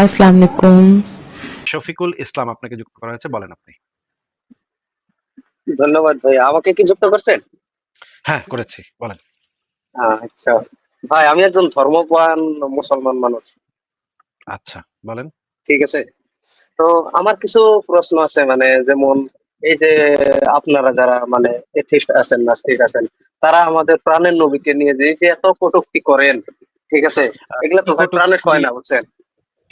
আসসালামু আলাইকুম। শফিকুল ইসলাম আপনাকে যুক্ত করা হয়েছে, বলেন আপনি। ধন্যবাদ ভাই, আমাকে কি যুক্ত করছেন? হ্যাঁ, করেছি, বলেন। আচ্ছা ভাই, আমি একজন ধর্মপ্রাণ মুসলমান মানুষ। আচ্ছা, বলেন। ঠিক আছে। তো আমার কিছু প্রশ্ন আছে, মানে যেমন এই যে আপনারা যারা মানে এথিস্ট আছেন, নাস্তিক আছেন, তারা আমাদের প্রাণের নবীকে নিয়ে যে এই যে এত কটূক্তি করেন, ঠিক আছে, এগুলা কি তো ভাই কটূক্তি প্রাণের করি, হয় না, বুঝছেন?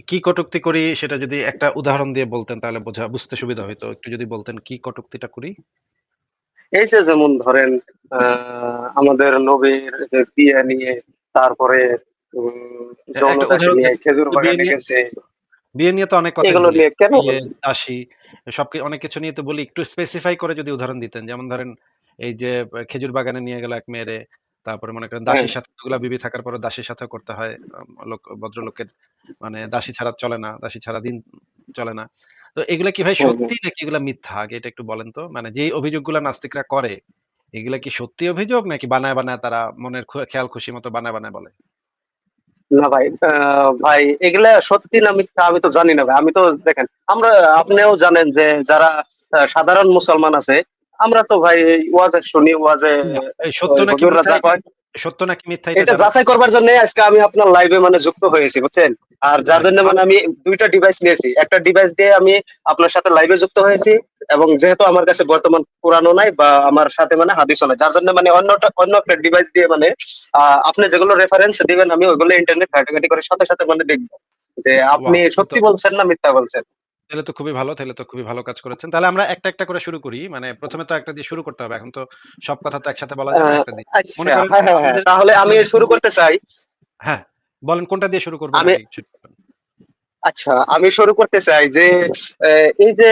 কি কটূক্তি করি সেটা যদি একটা উদাহরণ দিয়ে বলতেন তাহলে বুঝতে সুবিধা হইতো। একটু যদি বলতেন কি কটূক্তিটা করি। এই যে যেমন ধরেন আমাদের নবীর যে বিয়ে নিয়ে, তারপরে একটা যৌনদাসী উদাহরণ নিয়ে, দেন। খেজুর তো বাগানে গেছে, বিয়ে নিয়ে তো অনেক কথাই এগুলো বলি। নিয়ে কেন বিয়ে, বলছেন? দাসী, অনেক কিছু নিয়ে তো বলি। একটু স্পেসিফাই করে যদি উদাহরণ দিতেন। যেমন ধরেন এই যে খেজুর বাগানে নিয়ে গেল এক মেয়েরে। তারপরে মনে করেন হ্যাঁ। দাসীর সাথে, এতগুলা বিবি থাকার পরেও দাসীর সাথেও করতে হয়। ভদ্রলোকের মানে দাসী ছাড়া চলে না। দাসী ছাড়া দিন চলে না। তো এগুলা কি ভাই হুম, হুম। সত্যি নাকি এগুলা মিথ্যা? আগে এটা একটু বলেন তো। মানে যেই অভিযোগগুলা নাস্তিকরা করে, এগুলা কি সত্যি অভিযোগ নাকি বানায়, বানায় তারা মনের খেয়াল খুশি মতো বানায়, বানায় বলে? না ভাই, ভাই এগুলা সত্যি না মিথ্যা আমি তো জানি না ভাই। আমি তো দেখেন, আমরা, আপনিও জানেন যে যারা সাধারণ মুসলমান আছে, আমরা তো ভাই এই ওয়াজে শুনি, ওয়াজে না, এই সত্য ওই নাকি হুজুররা মিথ্যা যা এটা, কয়, সত্য নাকি মিথ্যা এটা এটা জানার যাচাই করবার জন্য আজকে আমি আপনার লাইভে মানে যুক্ত হয়েছি, বুঝছেন? আর যার হ্যাঁ, জন্য মানে আমি দুইটা ডিভাইস নিয়েছি, একটা ডিভাইস দিয়ে আমি আপনার সাথে লাইভে যুক্ত হয়েছি, এবং যেহেতু আমার কাছে বর্তমান কোরআনও নাই বা আমার সাথে মানে হাদিসও নাই, যার জন্য মানে অন্য একটা ডিভাইস দিয়ে মানে আপনি যেগুলো রেফারেন্স দিবেন আমি ওইগুলো ইন্টারনেট ঘাটাঘাটি করে সাথে সাথে মানে দেখবো যে আপনি ওয়াও! সত্যি বলছেন না মিথ্যা বলছেন। তাহলে তো খুবই ভালো, তাহলে তো খুবই ভালো কাজ করেছেন। তাহলে আমরা একটা, একটা করে শুরু করি। মানে ১ম এ তো একটা দিয়ে শুরু করতে হবে। এখন তো সব কথা তো একসাথে বলা যায় না, আহ, একটা দিয়ে। মনে আচ্ছা, করেন হ্যাঁ হ্যাঁ হ্যাঁ, আমাদের তাহলে আমি আপনাদের শুরু করতে চাই। হ্যাঁ, বলেন কোনটা দিয়ে শুরু করবেন আমি আগে একটু বলেন। আচ্ছা, আমি শুরু করতে চাই যে এই যে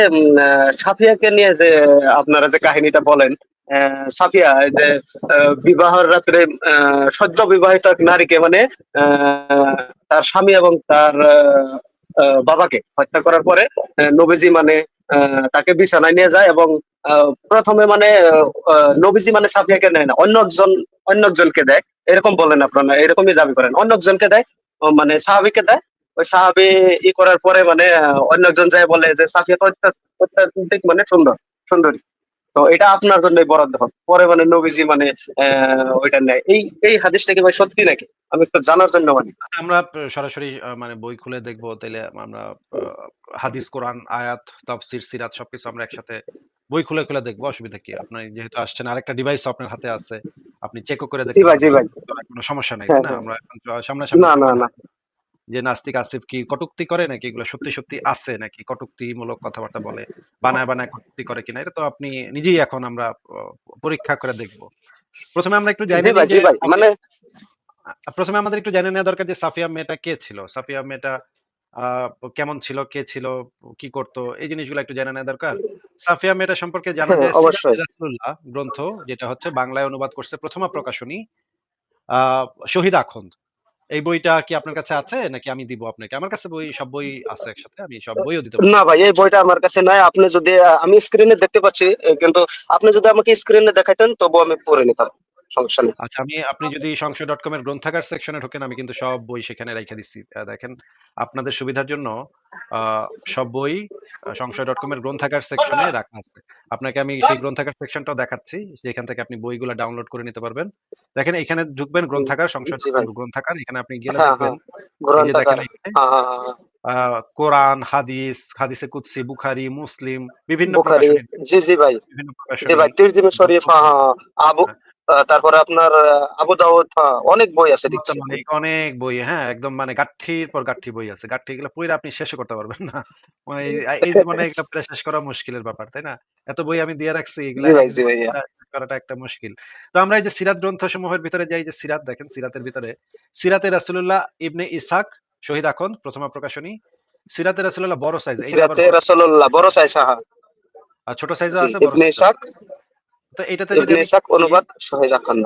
সাফিয়াকে নিয়ে যে আপনারা যে কাহিনীটা বলেন, সাফিয়া এই যে বিবাহের রাত্রে সদ্য বিবাহিত এক নারীকে মানে তার স্বামী এবং তার বাবাকে হত্যা করার পরে নবীজি মানে তাকে বিছানায় নিয়ে যায়, এবং প্রথমে মানে নবীজি মানে সাফিয়াকে নেয় না, অন্য একজনকে দেয়, এরকম বলেন আপনারা, এরকমই দাবি করেন, অন্য একজনকে দেয়, মানে সাহাবীকে দেয়। ওই সাহাবি করার পরে মানে অন্য একজন যায় বলে যে সাফিয়া তো অত্যাধিক মানে সুন্দরী। তো এটা আপনার জন্যই বরাদ্দ হবে, পরে মানে নবীজি মানে ওইটা নেয়। এই হাদিসটা কি ভাই সত্যি নাকি? আমি একটু জানার জন্য মানে। আচ্ছা, আমরা সরাসরি মানে বই খুলে দেখব। তাইলে আমরা আ হাদিস, কোরআন, আয়াত, তাফসীর, সিরাত সবকিছু আমরা একসাথে বই খুলে, খুলে দেখব। অসুবিধা কি? আপনি যেহেতু আসছেন আরেকটা ডিভাইস আপনার হাতে আছে। আপনি চেকও করে জি দেখতে ভাই, জি পারবেন। ভাই। কোনো সমস্যা নাই, তাই হ্যাঁ না? হ্যাঁ। আমরা এখন সামনাসামনি না না প্রমাণ না। হবে যে নাস্তিক আসিফ কি কটূক্তি করে নাকি এগুলো সত্যি, সত্যি আছে নাকি কটূক্তিমূলক কথাবার্তা বলে, বানায়, বানায় কটূক্তি করে কিনা এটা তো আপনি নিজেই এখন আমরা অ পরীক্ষা করে দেখব। ১ম এ আমরা একটু জি জেনে ভাই, নেই জি যে ভাই, মানে ১ম এ আমাদের একটু জেনে নেওয়া দরকার যে সাফিয়া মেয়েটা কে ছিল? সাফিয়া মেয়েটা আ কেমন ছিল? কে ছিল? কি করত? এই জিনিসগুলো একটু জেনে নেওয়া দরকার। সাফিয়া মেয়েটা সম্পর্কে জানা হ্যাঁ যায় সিরাতে অবশ্যই। রাসূলুল্লাহ গ্রন্থ, যেটা হচ্ছে বাংলায় অনুবাদ করছে প্রথমা প্রকাশনী আ শহীদ আখন্দ। এই বইটা কি আপনার কাছে আছে নাকি আমি দিব আপনাকে? আমার কাছে সব বই আছে একসাথে। আমি সব বইও দিতে পারি না ভাই, আপনাকে। এই বইটা আমার কাছে নাই। আপনি যদি আমি স্ক্রিনে দেখতে পাচ্ছি, কিন্তু আপনি যদি আমাকে স্ক্রিনে দেখাইতেন তবু আমি পড়ে নিতাম, সমস্যা নেই। আচ্ছা, আপনি যদি সংশয়.com এর গ্রন্থাগার সেকশনে ঢোকেন, আমি কিন্তু সব বই সেখানে রাইখা দিচ্ছি। দেখেন, আপনাদের সুবিধার জন্য আ সব বই সংশয়.com এর গ্রন্থাগার সেকশনে রাখা আছে। আপনাকে আমি সেই গ্রন্থাগার সেকশনটাও দেখাচ্ছি, যেখান থেকে আপনি বইগুলা ডাউনলোড করে নিতে পারবেন। দেখেন এখানে ঢুকবেন গ্রন্থাগার, জি সংশয়.com ভাই। গ্রন্থাগার। এখানে আপনি গেলে হ্যাঁ দেখবেন, হ্যাঁ, এই যে দেখেন গ্রন্থাগার। এখানে হ্যাঁ হ্যাঁ হ্যাঁ হ্যাঁ। আ কোরআন, হাদিস, হাদিসে কুদসি, বুখারী, মুসলিম বিভিন্ন বুখারী। প্রকাশনীর জি জি ভাই। বিভিন্ন জি প্রকাশনী ভাই, তিরমিজি শরীফ, হ্যাঁ হ্যাঁ হ্যাঁ। আবু হ্যাঁ। তারপরে আপনার আবু দাউদ, হ্যাঁ, অনেক বই আছে মুয়াত্তা দেখছি। মালিক অনেক বই, হ্যাঁ, একদম মানে গাঁঠটির পর গাঁঠটি বই আছে। গাঁঠটি এগুলা পইড়া আপনি শেষও করতে পারবেন না। মানে এই জীবনে এগুলা পড়ে শেষ করা মুশকিলের ব্যাপার, তাই না? এত বই আমি দিয়ে রাখছি, এগুলা জি ভাই, জি একদিনে ভাইয়া। শেষ করাটা একটা মুশকিল। তো আমরা এই যে সিরাত গ্রন্থসমূহের ভিতরে যাই, যে সিরাত দেখেন, সিরাতের ভিতরে সিরাতে রাসূলুল্লাহ ইবনে ইসহাক শহীদ আখন্দ প্রথমা প্রকাশনী। সিরাতে রাসূলুল্লাহ বড় সাইজ। এই যে আবার সিরাতে বড় সাইজ। রাসূলুল্লাহ বড় সাইজ, হ্যাঁ হ্যাঁ। আর ছোট সাইজও জি, আছে, বড় ইবনে সাইজও আছে। ইসহাক। তো এটাতে যদি ইবনে আমি ইসহাক ক্লিক করি, অনুবাদ শহীদ আখান্দ।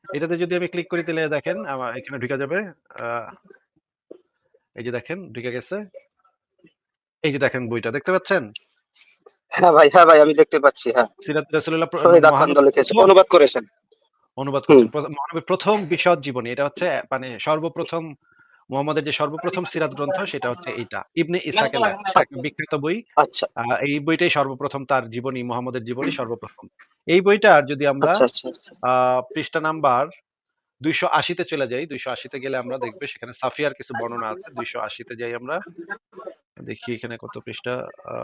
তাহলে দেখেন এখানে ঢুকা যাবে। আ এই যে দেখেন ঢুকে গেছে। এই যে দেখেন বইটা দেখতে পাচ্ছেন? হ্যাঁ ভাই, হ্যাঁ ভাই, আমি দেখতে পাচ্ছি, হ্যাঁ। সিরাত রাসূলুল্লাহ শহীদ আখান্দ মহানবীর লিখেছে, ১ম অনুবাদ করেছেন। অনুবাদ হুম। করেছেন। মহানবীর ১ম বিশদ জীবনী। এটা হচ্ছে মানে সর্বপ্রথম মুহাম্মদের যে সর্বপ্রথম সিরাত গ্রন্থ সেটা হচ্ছে এইটা। ইবনে ইসাকের লেখা। এটা একটা বিখ্যাত বই। আচ্ছা এই বইটাই সর্বপ্রথম তার জীবনী, মুহাম্মদের জীবনী সর্বপ্রথম। এই বইটার যদি আমরা আচ্ছা আচ্ছা আচ্ছা। আ পৃষ্ঠা নাম্বার ২৮০ তে চলে যাই। ২৮০ তে গেলে আমরা দেখব সেখানে সাফিয়ার কিছু বর্ণনা আছে। ২৮০ তে যাই আমরা। দেখি এখানে কত পৃষ্ঠা। আ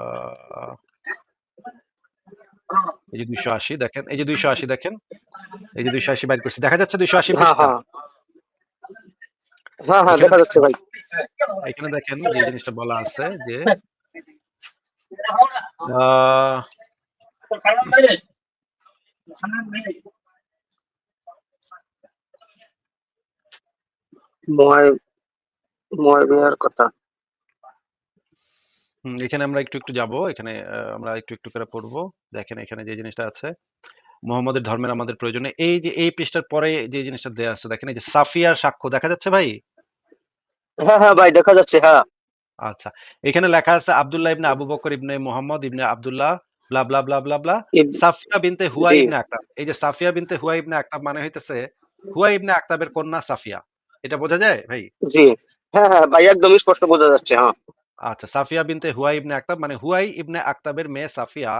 এই যে ২৮০ দেখেন। এই যে ২৮০ দেখেন। এই যে ২৮০ বাইর করছি। দেখা যাচ্ছে ২৮০ হ্যাঁ পৃষ্ঠা? হ্যাঁ হ্যাঁ হ্যাঁ, এখানে দেখা যাচ্ছে দেখেন ভাই। এখানে দেখেন যে জিনিসটা বলা আছে যে আ ময় ময়বিয়ার কথা। এখানে আমরা একটু যাবো। এখানে আমরা একটু করে পড়বো। দেখেন এখানে যে জিনিসটা আছে, মুহাম্মদের ধর্মের আমাদের প্রয়োজন নেই। এই যে এই পৃষ্ঠার পরে যে জিনিসটা দেয়া আছে দেখেন এই যে সাফিয়ার সাক্ষ্য দেখা যাচ্ছে ভাই? হ্যাঁ হ্যাঁ ভাই, দেখা যাচ্ছে, হ্যাঁ। আচ্ছা। এখানে লেখা আছে আব্দুল্লাহ ইবনে আবু বকর ইবনে মুহাম্মদ ইবনে আব্দুল্লাহ ব্লা, ব্লা, ব্লা, ব্লা, ব্লা। ইব- সাফিয়া বিনতে হুয়া জি ইবনে আক্তাব। এই যে সাফিয়া বিনতে হুয়া ইবনে আক্তাব মানে হইতেছে হুয়া ইবনে আক্তাবের কন্যা সাফিয়া। এটা বোঝা যায় ভাই? জি। হ্যাঁ হ্যাঁ ভাই, একদম স্পষ্ট বোঝা যাচ্ছে, হ্যাঁ। আচ্ছা, সাফিয়া বিনতে হুয়াই ইবনে আক্তাব মানে হুয়াই ইবনে আক্তাবের মেয়ে সাফিয়া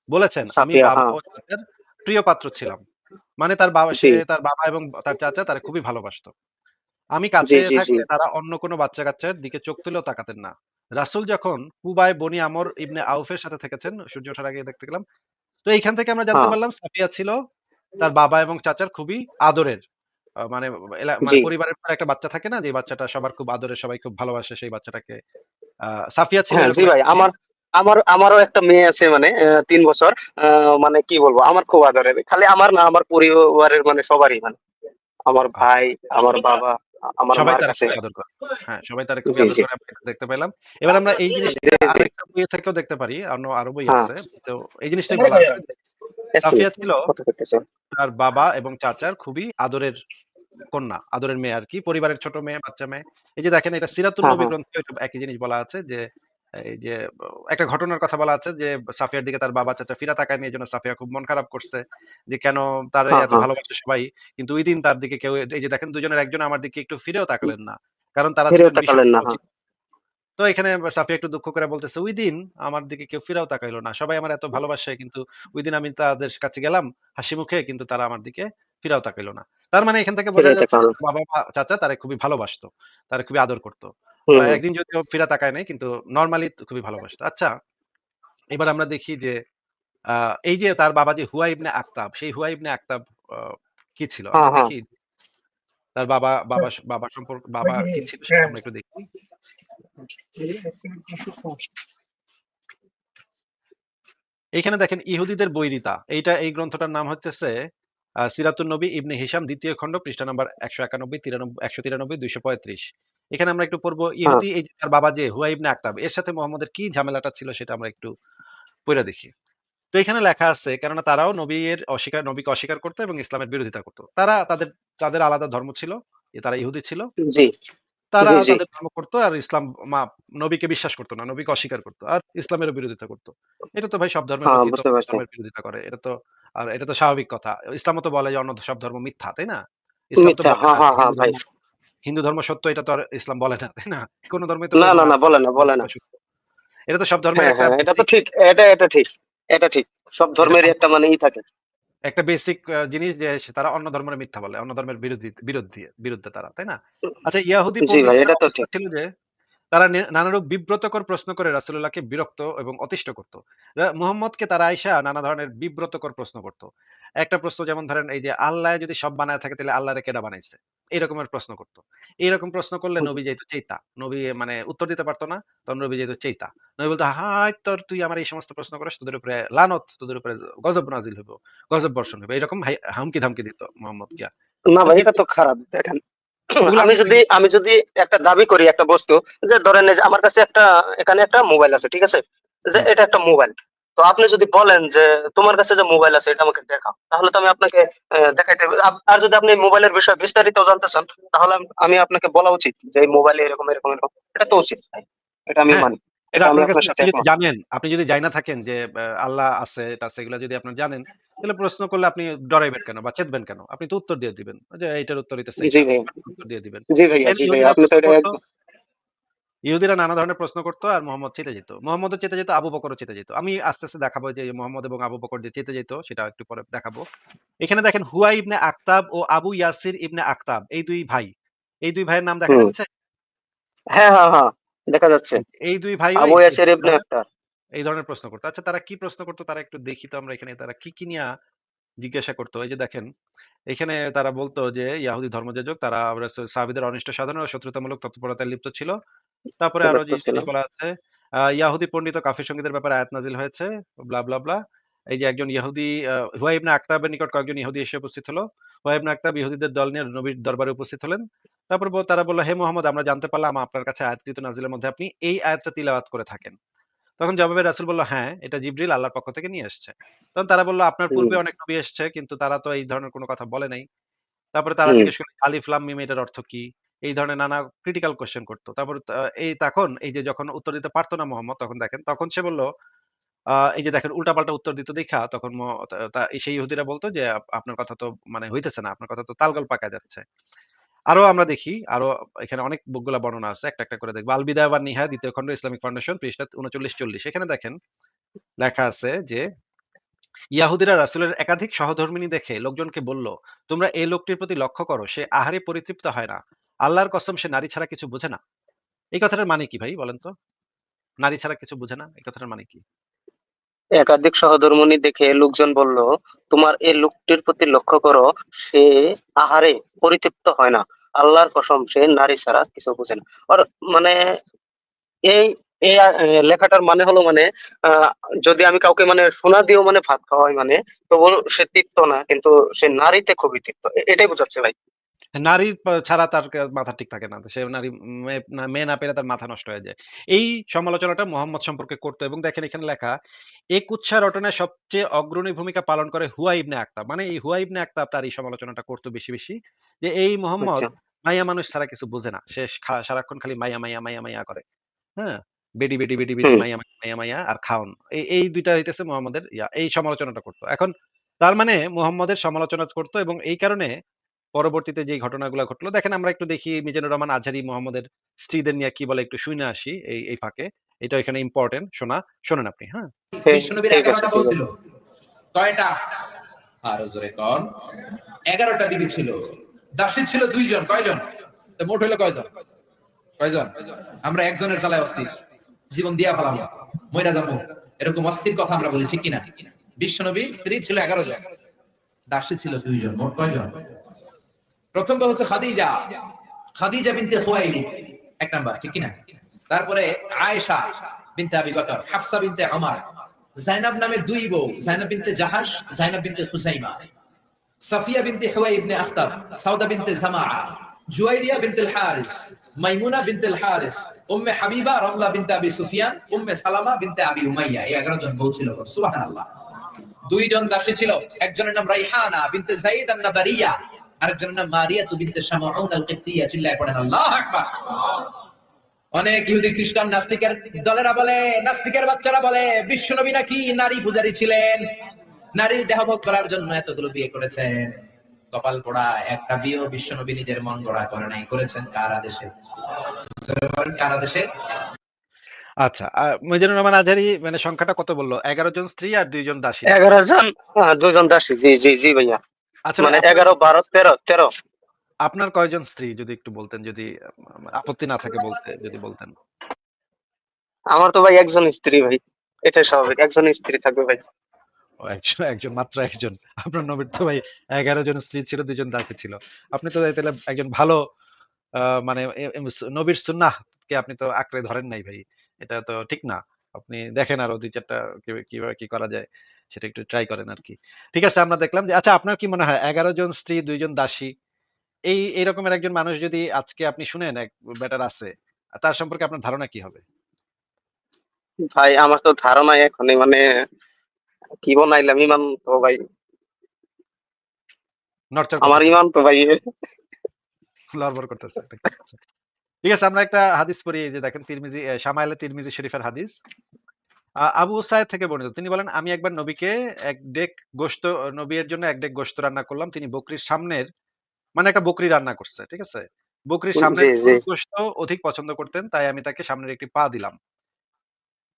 বলেছেন, "আমি সাফিয়া, বাবা হ্যাঁ। ও চাচার প্রিয় পাত্র ছিলাম।" মানে তার বাবা জি তার বাবা এবং তার চাচা তারে খুবই ভালোবাসত। আমি জি কাছে জি জি। থাকলে তারা অন্য কোনো বাচ্চা-কাচ্চার দিকে চোখ তুলেও তাকাতেন না। রাসূল যখন কুবায় বনি আমর ইবনে আউফের সাথে থেকেছেন, সূর্য ওঠার আগে দেখতে গেলাম। তো এইখান থেকে আমরা জানতে হ্যাঁ। পারলাম সাফিয়া ছিল তার বাবা এবং চাচার খুবই আদরের। মানে মানে জি পরিবারের পর একটা বাচ্চা থাকে না? যে বাচ্চাটা সবার খুব আদরের, সবাই খুব ভালোবাসে সেই বাচ্চাটাকে। আ সাফিয়া ছিল হ্যাঁ, জি এরকম ভাই, একটা মেয়ে। আমারও একটা মেয়ে আছে, মানে ৩ বছর। মানে কি বলবো, আমার খুব আদরের, খালি আমার না, আমার পরিবারের মানে সবারই, মানে আমার আচ্ছা। ভাই, আমার বাবা, আমার সবাই মার তারে কাছে। খুবই আদর করে। হ্যাঁ, সবাই তারে খুবই জি আদর জি করে আমরা এটা দেখতে পেলাম। এবার আমরা এই জিনিসটা জি জি। আরেকটা বই থেকেও দেখতে পারি। আরো বই হ্যাঁ। আছে। তো এই জিনিসটাই বলা আছে যে এক মিনিট, সাফিয়া ছিল কত করতেছে? তার বাবা এবং চাচার খুবই আদরের কন্যা, আদরের মেয়ে আরকি। পরিবারের ছোট মেয়ে, বাচ্চা মেয়ে। এই যে দেখেন এটা সিরাতুন হ্যাঁ নবী হ্যাঁ গ্রন্থেও একই জিনিস বলা আছে যে এই যে একটা ঘটনার কথা বলা আছে যে সাফিয়ার দিকে তার বাবা চাচা ফিরে তাকায়নি। এজন্য সাফিয়া খুব মন খারাপ করছে। যে কেন তারে হ্যাঁ এত হ্যাঁ। ভালোবাসে সবাই। কিন্তু ঐদিন তার দিকে কেউ এই যে দেখেন ২ জনের একজন আমার দিকে একটু ফিরেও তাকালেন না। কারণ তারা ফিরেও ছিলেন তাকালেন বিষণ্ণ না, ও হ্যাঁ। তো এখানে সাফিয়া একটু দুঃখ করে বলতেছে, "ঐদিন আমার দিকে কেউ ফিরেও তাকাইল না। সবাই আমার এত ভালোবাসে কিন্তু ঐদিন আমি তাদের কাছে গেলাম হাসি মুখে কিন্তু তারা আমার দিকে ফিরেও তাকাইল না।" তার মানে এখান থেকে বোঝা ফিরে যাচ্ছে যে তাকালেন। বাবা-মা, চাচা তারে খুবই ভালোবাসতো। তারে খুবই আদর করত। হুম হুম। একদিন যদিও ফিরে তাকায় নাই কিন্তু নরমালি খুবই ভালোবাসতো। আচ্ছা, এবার আমরা দেখি যে আ এই যে তার বাবা যে হুয়া ইবনে আখতাব, সেই হুয়া ইবনে আখতাব আ কি ছিল? হ্যাঁ আমরা হ্যাঁ। দেখি তার বাবা বাবা কি ছিল সেটা আমরা একটু দেখি। এইখানে দেখেন ইহুদীদের বৈরিতা। এই গ্রন্থটার নাম হইতেছে সিরাতুন নবী ইবনে হিশাম ২য় খন্ড পৃষ্ঠা নাম্বার ১৯১, ১৯৩, ২৩৫। এখানে আমরা একটু পড়বো হ্যাঁ। ইহুদী এই যে তার বাবা যে হুয়া ইবনে আখতাব এর সাথে মুহাম্মদের কি ঝামেলাটা ছিল সেটা আমরা একটু পইড়া দেখি। তো এখানে লেখা আছে কেননা তারাও নবীকে অস্বীকার করত এবং ইসলামের বিরোধিতা করত। তারা তাদের আলাদা ধর্ম ছিল। তারা ইহুদী ছিল। জি তারা জি জি। তাদের ধর্ম করত আর ইসলাম মা নবীকে বিশ্বাস করত না। নবীকে অস্বীকার করত। আর ইসলামেরও বিরোধিতা করত। এটা তো ভাই সব ধর্মের হ্যাঁ, লোকই তো বুঝতে পারছি। ধর্মের বিরোধিতা করে। এটা তো স্বাভাবিক কথা। ইসলামও তো বলে যে অন্য সব ধর্ম মিথ্যা, তাই না? ইসলাম তো মিথ্যা, বলে হ্যাঁ না হ্যাঁ যে হ্যাঁ ভাই। হিন্দু ধর্ম সত্য এটা তো আর ইসলাম বলে না, তাই না? কোন ধর্মই তো না বলবে না না না, বলে না, হিন্দু বলে না। ধর্ম সত্য। এটা তো সব ধর্মের হ্যাঁ একটা হ্যাঁ, এটা তো বেসিক ঠিক, এটা ঠিক, এটা ঠিক। সব এটা ধর্মেরই সব একটা মানে থাকে। একটা বেসিক জিনিস যে তারা অন্য ধর্মের মিথ্যা বলে। অন্য ধর্মের বিরুদ্ধে তারা, তাই না? আচ্ছা ইহুদি জি ভাই, পণ্ডিতদের এটা তো অবস্থা ঠিক। ছিল যে তারা নানারূপ বিব্রতকর প্রশ্ন করে রাসূলুল্লাহকে বিরক্ত এবং অতিষ্ঠ করত। মুহাম্মদকে তারা আইসা নানা ধরনের বিব্রতকর প্রশ্ন করত। একটা প্রশ্ন যেমন ধরেন এই যে আল্লাহ যদি সব বানায় থাকে তাহলে আল্লাহরে কেডা বানাইছে? এই রকমের প্রশ্ন করত। এইরকম প্রশ্ন করলে হুম, নবী যাইত চেইতা। নবী মানে উত্তর দিতে পারত না। তখন নবী যাইত চেইতা। নবী বলতো, "হায় তুই আমার এই সমস্ত প্রশ্ন করিস, তোদের উপরে লানত, তোদের উপরে গজব নাজিল হইব, গজব বর্ষণ হইবে।" এরকম হুমকি-ধামকি দিত মুহাম্মদকে। না তো ভাই, এটা বিভিন্ন তো খারাপ, দেখেন। ওগুলো আমি আমরা যদি আমি যদি একটা দাবি করি একটা বস্তু, যে ধরেন এই যে আমার কাছে এখানে একটা মোবাইল আছে, ঠিক আছে? যে হুম, এটা একটা মোবাইল। তো আপনি যদি বলেন যে তোমার কাছে যে মোবাইল আছে এটা আমাকে দেখাও, তাহলে তো আমি আপনাকে দেখাইতে হবে। আর যদি আপনি মোবাইলের বিষয়ে বিস্তারিত জানতে চান, তাহলে আমি আপনাকে বলা উচিত যে এই মোবাইলে এরকম এরকম এরকম। এটা তো উচিত ভাই। এটা আমি হ্যাঁ। মানি। এটা এটা আমি আপনার কাছে আপনার সাথে আপনি যদি একমত। জানেন, আপনি যদি জাইনা থাকেন যে আল্লাহ আছে, এটা আছে এগুলা যদি আপনার জানেন, তাহলে প্রশ্ন করলে আপনি ডরাইবেন কেন বা চেতবেন কেন? আপনি তো উত্তর দিয়ে দিবেন। যে এইটার উত্তর হইতেছে জি এইটা। ভাই, উত্তর দিয়ে দিবেন। জি ভাইয়া, তাইলে জি ভাইয়া, ইহুদিরা আপনি তো প্রশ্ন এটা করত, একদম। ইহুদিরা নানা ধরনের প্রশ্ন করত আর মোহাম্মদ চেতে যেত। মোহাম্মদও চেতে যেত, আবু বকরও চেতে যেত। আমি আস্তে, আস্তে দেখাবো যে মোহাম্মদ এবং আবু বকর যে চেতে যেত সেটা একটু পরে দেখাবো। এখানে দেখেন হুয়া ইবনে আখতাব ও আবু ইয়াসির ইবনে আখতাব এই ২ ভাই। এই ২ ভাইয়ের নাম দেখা হুম। যাচ্ছে? হ্যাঁ, হ্যাঁ, হ্যাঁ, দেখা যাচ্ছে। এই ২ ভাইও আবু ইয়াসির ইবনে আখতার। এই ধরনের প্রশ্ন করত। আচ্ছা তারা কি প্রশ্ন করত তারা একটু দেখি তো আমরা এখানে তারা কি নিয়া জিজ্ঞাসা করত। এই যে দেখেন এখানে তারা বলত যে ইয়াহুদি ধর্মযাজক তারা রাসূল সাহাবীদের অনিষ্ট সাধন ও শত্রুতামূলক তৎপরতায় লিপ্ত ছিল। তারপরে আরো যে করতেছিল। জিনিস বলা আছে, ইয়াহুদি পণ্ডিত ও কাফির সঙ্গীদের ব্যাপারে আয়াত নাযিল হয়েছে। ব্লা, ব্লা, ব্লা। এই যে একজন ইহুদি হুয়াই ইবনে আখতাবের নিকট কয়েকজন ইহুদি এসে উপস্থিত হলো। হুয়াই ইবনে আখতাব ইহুদিদের দল নিয়ে নবীর দরবারে উপস্থিত হলেন। তারপর তারা বলল, "হে মুহাম্মদ আমরা জানতে পারলাম আপনার কাছে আয়াতকৃত নাযিলের মধ্যে আপনি এই আয়াতটা তিলাওয়াত করে থাকেন।" তখন জবাবে রাসূল বলল, "হ্যাঁ, এটা জিবরিল আল্লাহর পক্ষ থেকে নিয়ে এসেছে।" তখন তারা বলল, "আপনার হুম, পূর্বে অনেক নবী এসেছে কিন্তু তারা তো এই ধরনের কোন কথা বলে নাই।" তারপরে তারা হুম, জিজ্ঞেস করল, "আলিফ লাম মিম এটার অর্থ কি?" এই ধরনের নানা ক্রিটিক্যাল কোয়েশ্চেন করত। তারপর তখন এই যে যখন উত্তর দিতে পারত না মোহাম্মদ তখন দেখেন, তখন সে বলল, এই যে দেখেন উল্টাপাল্টা উত্তর দিত দেইখা তখন তা তা সেই ইহুদিরা বলত যে, আপনার কথা তো মানে হইতেছে না। আপনার কথা তো তালগোল পাকায় যাচ্ছে।" আরো আমরা দেখি, আরো এখানে অনেক বুকগুলা বর্ণনা আছে। একটা, একটা করে দেখব। আল বিদায়া ওয়ান নিহায়া ২য় খণ্ড ইসলামিক ফাউন্ডেশন পৃষ্ঠা ৩৯-৪০ এখানে দেখেন লেখা আছে যে ইয়াহুদিরা রাসূলের একাধিক সহধর্মিণী দেখে লোকজনকে বলল, তোমরা এই লোকটির প্রতি লক্ষ্য করো, সে আহারে পরিতৃপ্ত হয় না। আল্লাহর কসম সে নারী ছাড়া কিছু বোঝে না। এই কথাটার মানে কি ভাই বলেন তো? নারী ছাড়া কিছু বোঝে না। এই কথাটার মানে কি? একাধিক সহধর্মিণী দেখে লোকজন বলল, তোমার এই লোকটির প্রতি লক্ষ্য করো, সে আহারে পরিতৃপ্ত হয় না। আল্লাহর কসম সে নারী ছাড়া কিছু বোঝে না। আর মানে এই এই লেখাটার মানে হলো মানে আহ, যদি আমি কাউকে মানে সোনা দিয়েও মানে ভাত খাওয়াই মানে, তবু সে তৃপ্ত না, কিন্তু সে নারীতে খুবই তৃপ্ত। এটাই বোঝাচ্ছে ভাই। নারী ছাড়া তার মাথা ঠিক থাকে না। তো সে নারী মেয়ে না পেলে তার মাথা নষ্ট হয়ে যায়। এই সমালোচনাটা মোহাম্মদ সম্পর্কে করত এবং দেখেন এখানে লেখা, "এ কুৎসা রটনায় সবচেয়ে অগ্রণী ভূমিকা পালন করে হুয়া ইবনে আখতাব।" মানে এই হুয়া ইবনে আখতাব তার এই সমালোচনাটা করত বেশি, বেশি। যে এই মোহাম্মদ আচ্ছা। মাইয়া মানুষ ছাড়া কিছু বোঝে না। সে সারাক্ষণ খালি মাইয়া, মাইয়া, মাইয়া, মাইয়া করে। হ্যাঁ? বেডি, বেডি, বেডি, বেডি, হুম। মাইয়া, মাইয়া, মাইয়া, মাইয়া আর খাওন। এই ২ টা হইতেছে মুহাম্মদের এই সমালোচনাটা করত। এখন তার মানে মুহাম্মদের সমালোচনা করত এবং এই কারণে পরবর্তীতে যেই ঘটনাগুলা ঘটলো দেখেন আমরা একটু দেখি মিজানুর রহমান আজহারী মুহাম্মদের স্ত্রীদের নিয়ে কি বলে একটু শুইনা আসি এই ফাঁকে। এটা এখানে ইম্পোর্টেন্ট শোনা। শোনেন আপনি, হ্যাঁ? বিশ্বনবীর ঠিক আছে, 11টা বউ ঠিক ছিল। আছে। কয়টা? আরো জোরে কন। 11টা বিবি ছিল। দাসী ছিল 2 জন। কয়জন? তো মোট হলো কয়জন? কয়জন? আমরা একজনের জ্বালায় অস্থির। জীবন দিয়া ফেলাম। মইরা যাবো। এরকম অস্থির কথা আমরা বলি ঠিক কিনা? বিশ্বনবী স্ত্রী ছিল 11 জন। দাসী ছিল 2 জন। মোট কয়জন? প্রথম বউ হচ্ছে খাদিজা। খাদিজা বিনতে খুয়াইলিদ। 1 নাম্বার ঠিক কিনা? তারপরে আয়েশা বিনতে আবি বকর, হাফসা বিনতে ওমর, জাইনাব নামে 2 বউ, জাইনাব বিনতে জাহাশ, জাইনাব বিনতে খুজাইমা, সাফিয়া বিনতে হুয়াই ইবনে আখতাব, সাউদা বিনতে জামাআ, জুয়াইরিয়া বিনতে হারিস, মাইমুনা বিনতে হারিস, উম্মে হাবিবা রামলা বিনতে আবি সুফিয়ান, উম্মে সালামা বিনতে আবি উমাইয়া। এই 11 জন বউ ছিল। সুবহানাল্লাহ। 2 জন দাসী ছিল। একজনের নাম রাইহানা বিনতে যায়েদ আন-নাবারিয়া, আরেকজনের নাম মারিয়া বিনতে শামাউন আল-কিবতিয়া। চিল্লায়ে পড়েন আল্লাহু আকবার। অনেক ইহুদি খ্রিস্টান নাস্তিকের দলেরা বলে, নাস্তিকের বাচ্চারা বলে বিশ্বনবী নাকি নারী পূজারী ছিলেন, নারীর দেহভোগ করার জন্য এতগুলো বিয়ে করেছেন। কপাল পোড়া, একটা বিয়েও বিশ্বনবী নিজের মন গড়া করে নাই। করেছেন কার আদেশে? কার আদেশে? আচ্ছা, মিজানুর রহমান আজহারী মানে সংখ্যাটা কত বলল? ১১ জন স্ত্রী আর ২ জন দাসী নাকি? 11 জন, 2 জন দাসী। জি, জি, জি ভাইয়া। আচ্ছা ভাই মানে আপনার 11, 12, 13, 13। আপনার কয়জন স্ত্রী যদি একটু বলতেন যদি আপত্তি না থাকে বলতে যদি বলতেন? আমার তো ভাই একজন স্ত্রী ভাই। এটাই স্বাভাবিক, একজন স্ত্রী থাকবে ভাই। ও একজন মাত্র একজন। আপনার নবীর তো ভাই ১১ জন স্ত্রী ছিল, ২ জন দাসী ছিল। আপনি তো তাইলে একজন ভালো আ মানে এ এ নবীর সুন্নাহকে আপনি তো আঁকড়ে ধরেন নাই ভাই। এটা তো ঠিক না। আপনি দেখেন আরো ২-৪ টা কিভাবে কি করা যায় সেটা একটু ট্রাই করেন আরকি। ঠিক আছে আমরা দেখলাম যে আচ্ছা আপনার কি মনে হয় ১১ জন স্ত্রী ২ জন দাসী এই রকমের একজন মানুষ যদি আজকে আপনি শুনেন এক বেটার আছে, তার সম্পর্কে আপনার ধারণা কি হবে? ভাই আমার তো ধারণা এখনই মানে কি বানাইলাম ইমান তো ভাই। নড়চড় আমার করতেছে, ইমান তো ভাই। লড়বড় করতেছে। এটা কি হচ্ছে? ঠিক আছে আমরা একটা হাদিস পড়ি এই যে দেখেন তিরমিজি শামাইলে তিরমিজি শরীফের হাদিস। আবু সায়েদ থেকে বর্ণিত। তিনি বলেন, "আমি একবার নবীকে এক ডেক গোশত নবীর জন্য এক ডেক গোশত রান্না করলাম। তিনি বকরির সামনের মানে একটা বকরি রান্না করছে। ঠিক আছে? বকরির সামনের জি জি। গরুর গোশত অধিক পছন্দ করতেন। তাই আমি তাকে সামনের একটি পা দিলাম।"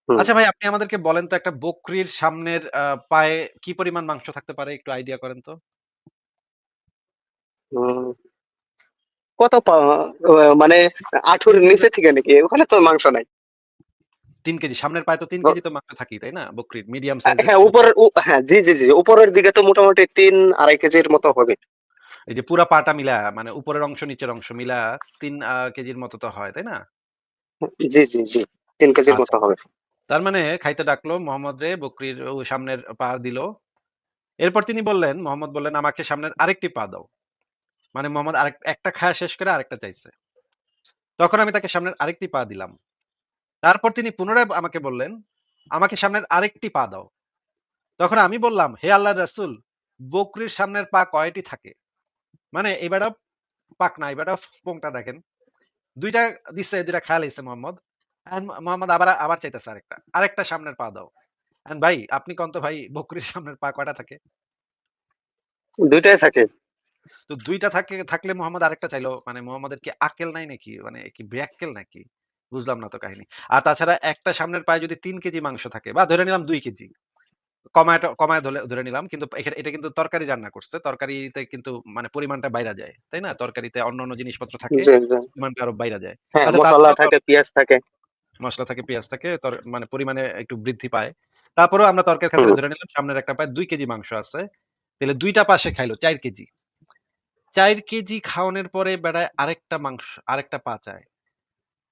হুম। আচ্ছা ভাই, আপনি আমাদেরকে বলেন তো একটা বকরির সামনের পায়ে কি পরিমাণ মাংস থাকতে পারে? একটু আইডিয়া করেন তো? হুম, কত মানে আঁঠুর ৩ নিচে থেকে নাকি ওখানে তো মাংস নাই? ৩ কেজি। সামনের পায়ে তো ৩ কেজি তো মাংস থাকেই, তাই না? বকরির মিডিয়াম সাইজের হ্যাঁ, উপরের হ্যাঁ, জি জি জি, উপরের দিকে তো মোটামুটি ৩-২.৫ কেজির মতো হবে। এই যে পুরা পাটা মিলায়া মানে উপরের অংশ নিচের অংশ মিলায়া ৩ কেজির মতো তো হয়, তাই না? জি জি জি, ৩ কেজির আচ্ছা। মতো হবে। তার মানে খাইতে ডাকলো মোহাম্মদ রে বকরির সামনের পা দিল। এরপর তিনি বললেন, মোহাম্মদ বললেন, "আমাকে সামনের আরেকটি পা দাও।" মানে মোহাম্মদ একটা খায়া শেষ করে আরেকটা চাইছে। তখন আমি তাকে সামনের আরেকটি পা দিলাম। তারপর তিনি পুনরায় আমাকে বললেন, "আমাকে সামনের আরেকটি পা দাও।" তখন আমি বললাম, "হে আল্লাহর রাসূল, বকরির সামনের পা কয়টি থাকে?" মানে এই বেটা পাকনা, এই বেটা পোংটা দেখেন। ২ টা দিছে, ২ টা খায়া লাইছে মোহাম্মদ। মোহাম্মদ আবার আবার চাইতেছে আরেকটা। আরেকটা সামনের পা দাও। ভাই আপনি কন তো ভাই বকরির সামনের পা কয়টা থাকে? ২ টাই থাকে। তো ২ টা থাকলে মোহাম্মদ আরেকটা চাইলো। মানে মোহাম্মদের কি আক্কেল নাই নাকি? মানে কি বেআক্কেল নাকি? বুঝলাম না তো কাহিনী। আর তাছাড়া একটা সামনের পায়ে যদি ৩ কেজি মাংস থাকে বা ধরে নিলাম ২ কেজি। কমায় ধরে ধরে নিলাম। কিন্তু এটা কিন্তু তরকারি রান্না করছে। তরকারিতে কিন্তু মানে পরিমাণটা বাইরা যায়। তাই না? তরকারিতে অন্যান্য জিনিসপত্র থাকে, জি জি। পরিমাণটা আরো বাইরা যায়। হ্যাঁ, আচ্ছা মসলা তারপরেও থাকে, পেঁয়াজ থাকে। মসলা থাকে, পেঁয়াজ থাকে, মানে পরিমাণে একটু বৃদ্ধি পায়। তারপরেও আমরা তর্কের হুম। খাতিরে ধরে নিলাম সামনের একটা পায়ে ২ কেজি মাংস আছে। তাইলে ২ টা পা সে খাইলো ৪ কেজি। ৪ কেজি খাওয়ানোর পরে বেড়ায় আরেকটা পা চায়।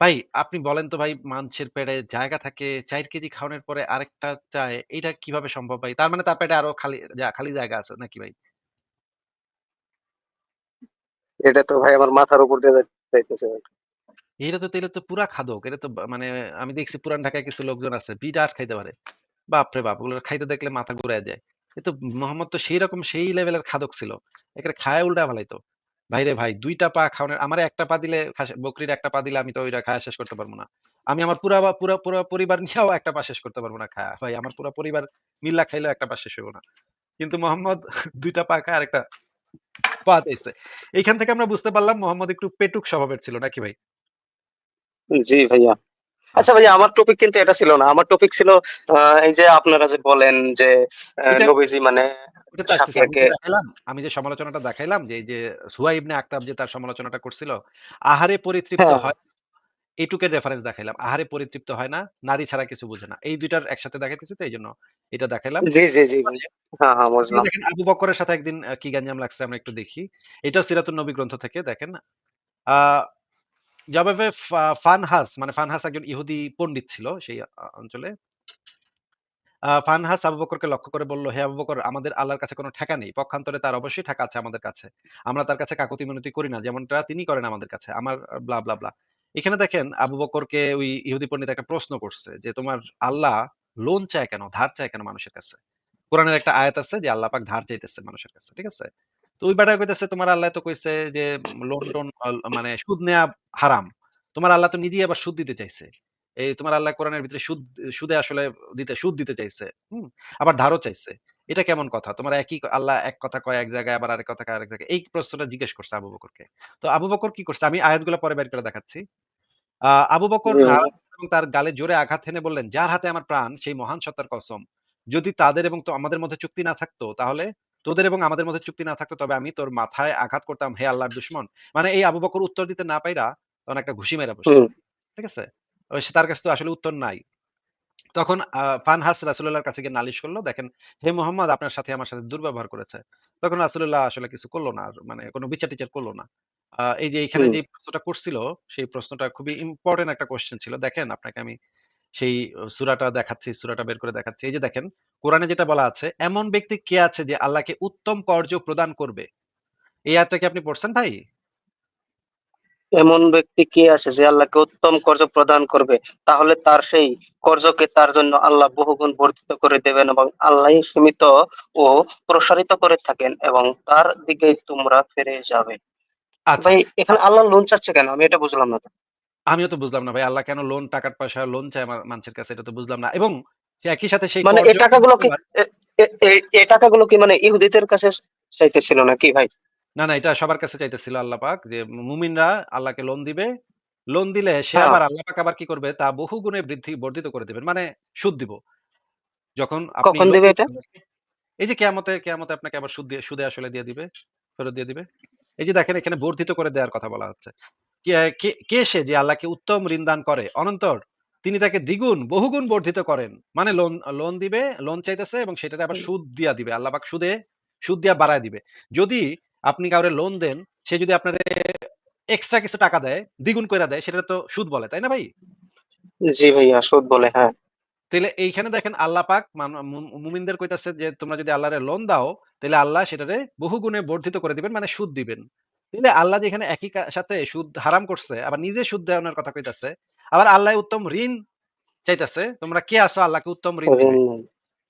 ভাই আপনি বলেন তো ভাই মানুষের পেটে জায়গা থাকে ৪ কেজি খাওয়ানোর পরে আরেকটা চায়, এইটা কিভাবে সম্ভব ভাই? তার মানে তার পেটে আরো খালি জায়গা আছে নাকি ভাই? এটা তো ভাই আমার মাথার উপর দিয়ে যাইতেছে ভাই। এরা তো তাইলে তো পুরা খাদক। এটা তো মানে আমি দেখছি পুরান ঢাকায় কিছু লোকজন আছে বিরাট খাইতে পারে। বাপরে বাপ! ওগুলো খাইতে দেখলে মাথা ঘুরায় যায়। কিন্তু মোহাম্মদ তো সেইরকম সেই লেভেলের খাদক ছিল। একেবারে খায়া উল্টায় ফেলাইতো। ভাইরে ভাই ২ টা পা খাওয়ানোর আমারে একটা পা দিলে বকরির একটা পা দিলে আমি তো ওইটা খায়া শেষ করতে পারব না। আমি আমার পুরা পরিবার নিয়েও একটা পা শেষ করতে পারব না খায়া। ভাই আমার পুরা পরিবার মিল্লা খাইলেও একটা পা শেষ হইব না। কিন্তু মোহাম্মদ ২ টা পা খায় আরেকটা পা চাইছে। এইখান থেকে আমরা বুঝতে পারলাম মোহাম্মদ একটু পেটুক স্বভাবের ছিল নাকি ভাই? জি ভাইয়া। আচ্ছা আচ্ছা। ভাইয়া, আমার টপিক কিন্তু এটা ছিল না। আমার টপিক ছিল এই যে আপনারা যে বলেন যে ওইটা নবীজি মানে ওটা তো আসতেছে। সাফিয়াকে। আমি যে সমালোচনাটা দেখাইলাম যে এই যে সুহাই ইবনে আখতাব যে তার সমালোচনাটা করছিল, আহারে পরিতৃপ্ত হ্যাঁ হয় এইটুকের রেফারেন্স দেখাইলাম। আহারে পরিতৃপ্ত হয় না, নারী ছাড়া কিছু বুঝে না। এই ২ টার একসাথে দেখাইতেছি তো এইজন্য এটা দেখাইলাম। জি জি জি ভাই। এরপরে হ্যাঁ হ্যাঁ, এরপরে বুঝলাম। দেখেন আবু বকরের সাথে একদিন কি গাঞ্জাম লাগছে আমরা একটু দেখি। এটাও সিরাতুন নবী গ্রন্থ থেকে দেখেন। আ জবাবে ফানহাস মানে ফানহাস একজন ইহুদি পণ্ডিত ছিল সেই অঞ্চলে। ফানহাস আবু বকরকে লক্ষ্য করে বলল, "হে আবু বকর, আমাদের আল্লাহর কাছে কোন ঠেকা নেই। পক্ষান্তরে তার অবশ্যই ঠেকা আছে আমাদের কাছে। আমরা তার কাছে কাকুতি-মিনতি করি না। যেমনটা তিনি করেন আমাদের কাছে। আমার ব্লা, ব্লা, ব্লা।" এখানে দেখেন আবু বকরকে ওই ইহুদি পণ্ডিত একটা প্রশ্ন করছে যে, "তোমার আল্লাহ লোন চায় কেন? ধার চায় কেন মানুষের কাছে?" কোরআনের একটা আয়াত আছে যে আল্লাহ পাক ধার চাইতেছে মানুষের কাছে। ঠিক আছে? তো ওই বেটা কইতেছে, "তোমার আল্লাহ তো কইছে যে লোন-টোন মানে সুদ নেয়া হারাম। তোমার আল্লাহ তো নিজেই আবার সুদ দিতে চাইছে। এই তোমার আল্লাহ কোরআনের ভিতরে সুদে আসলে সুদ দিতে চাইছে। হুম? আবার ধারও চাইছে। এটা কেমন কথা? তোমার একই আল্লাহ এক কথা কয় এক জায়গায় আবার আরেক কথা কয় আরেক জায়গায়। এই প্রশ্নটা জিজ্ঞেস করছে আবু বকরকে। তো আবু বকর কি করছে? আমি আয়াতগুলো পরে বের করে দেখাচ্ছি। আবু বকর জি ভাইয়া। নাড়া এবং তার গালে জোরে আঘাত হেনে বললেন, "যার হাতে আমার প্রাণ সেই মহান সত্তার কসম। যদি তাদের এবং আমাদের মধ্যে চুক্তি না থাকতো তাহলে তোদের এবং আমাদের মধ্যে চুক্তি না থাকতো তবে আমি তোর মাথায় আঘাত করতাম হে আল্লাহর দুশমন।" মানে এই আবু বকর উত্তর দিতে না পাইরা তখন একটা ঘুষি মাইরা বসছে। হুম। ঠিক আছে? তার কাছে তো আসলে উত্তর নাই। তখন ফানহাস রাসূলুল্লাহর কাছে গিয়ে নালিশ করল, "দেখেন, হে মুহাম্মদ আপনার সাথে আমার সাথে দুর্ব্যবহার করেছে।" তখন রাসূলুল্লাহ আসলে কিছু করল না। আর মানে কোন বিচার-টিচার করল না। এই যে এখানে হুম। যে প্রশ্নটা করছিল, সেই প্রশ্নটা খুবই ইম্পোর্টেন্ট একটা কোয়েশ্চেন ছিল। দেখেন আপনাকে আমি সেই সূরাটা দেখাচ্ছি, সূরাটা বের করে দেখাচ্ছি। এই যে দেখেন, কোরআনে যেটা বলা আছে, "এমন ব্যক্তি কে আছে যে আল্লাহকে উত্তম কর্য প্রদান করবে?" এই আয়াতটা কি আপনি পড়ছেন ভাই? এমন ব্যক্তি কে আছে যে আল্লাহকে উত্তম কর্জ প্রদান করবে? তাহলে তার সেই কর্জকে তার জন্য আল্লাহ বহুগুণ বর্ধিত করে দেবেন এবং আল্লাহই সীমিত ও প্রসারিত করে থাকেন এবং তার দিকেই তোমরা ফিরে যাবে। আচ্ছা। ভাই, আ এখানে আল্লাহ লোন চাচ্ছে কেন? আমি এটা বুঝলাম না তো। আমিও তো বুঝলাম না ভাই। আল্লাহ কেন টাকার পয়সা লোন চায় মানুষের কাছে এটা তো বুঝলাম না। এবং সে একই সাথে সেই মানে এই কর্জ টাকাগুলো কি এই টাকাগুলো কি মানে ইহুদিদের কাছে চাইতেছিল নাকি ভাই? না, না, এটা সবার কাছে চাইতেছিল আল্লাহ পাক যে মুমিনরা আল্লাহকে লোন দিবে। লোন দিলে সে হ্যাঁ, আবার আল্লাহ পাক আবার কি করবে? তা বহু গুণে বর্ধিত করে দিবেন। মানে সুদ দিব। যখন আপনি কখন লোন দিবে এটা? দিবেন এই যে কিয়ামতে আপনাকে আবার সুদে আসলে দিয়ে দিবে, ফেরত দিয়ে দিবে। এই যে দেখেন এখানে বর্ধিত করে দেওয়ার কথা বলা হচ্ছে। কে কে কে সে যে আল্লাহকে উত্তম ঋণ দান করে অনন্তর তিনি তাকে দ্বিগুণ বহুগুণ বর্ধিত করেন। মানে লোন দিবে, লোন চাইতেছে এবং সেটাতে আবার সুদ দিয়া দিবে। আল্লাহ পাক সুদ দিয়া বাড়ায় দিবে। যদি আপনি কাউরে লোন দেন, সে যদি আপনারে এক্সট্রা কিছু টাকা দেয়, দ্বিগুণ কইরা দেয় সেটা তো সুদ বলে, তাই না ভাই? জি ভাইয়া, সুদ বলে, হ্যাঁ। তাইলে এইখানে দেখেন আল্লাহ পাক মুমিনদের কইতাছে যে তোমরা যদি আল্লাহরে লোন দাও, তাইলে আল্লাহ সেটারে বহুগুণে বর্ধিত করে দিবেন মানে সুদ দিবেন। তাইলে আল্লাহ যে এখানে একই সাথে সুদ হারাম করছে, আবার নিজে সুদ দেওয়ানোর কথা কইতাছে। আবার আল্লাহ উত্তম ঋণ চাইতাছে। তোমরা কে আছো আল্লাহকে উত্তম ঋণ দিবে? ঋণ।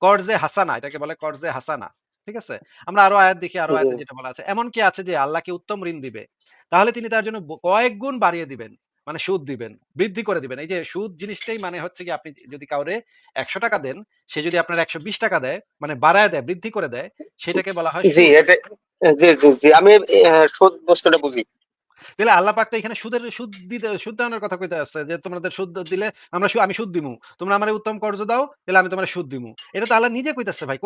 কর্জে হাসানা, এটাকে বলে কর্জে হাসানা। ঠিক আছে? আমরা আরো আয়াত দেখি, আরো জি। আয়াতে যেটা বলা আছে। এমন কি আছে যে আল্লাহকে উত্তম ঋণ দিবে? তাহলে তিনি তার জন্য কয়েক গুণ বাড়িয়ে দিবেন। মানে সুদ দিবেন, বৃদ্ধি করে দিবেন। এই যে সুদ জিনিসটাই মানে হচ্ছে গিয়ে আপনি যদি কাউরে ৳১০০ দেন, সে যদি আপনার ৳১২০ দেয়, মানে বাড়ায় দেয়, বৃদ্ধি করে দেয়, সেটাকে বলা হয় জি, সুদ। এটা জি, জি, জি। আমি সুদ বস্তুটা বুঝি। তাইলে আল্লাহ পাক তো এখানে সুদ দেওয়ানোর কথা কইতে আছে যে তোমাদের সুদ দিলে আমি সুদ দিমু। তোমরা আমারে উত্তম কর্জ দাও, তাহলে আমি তোমারে সুদ দিমু। এটা তো আল্লাহ নিজে কইতাছে ভাই।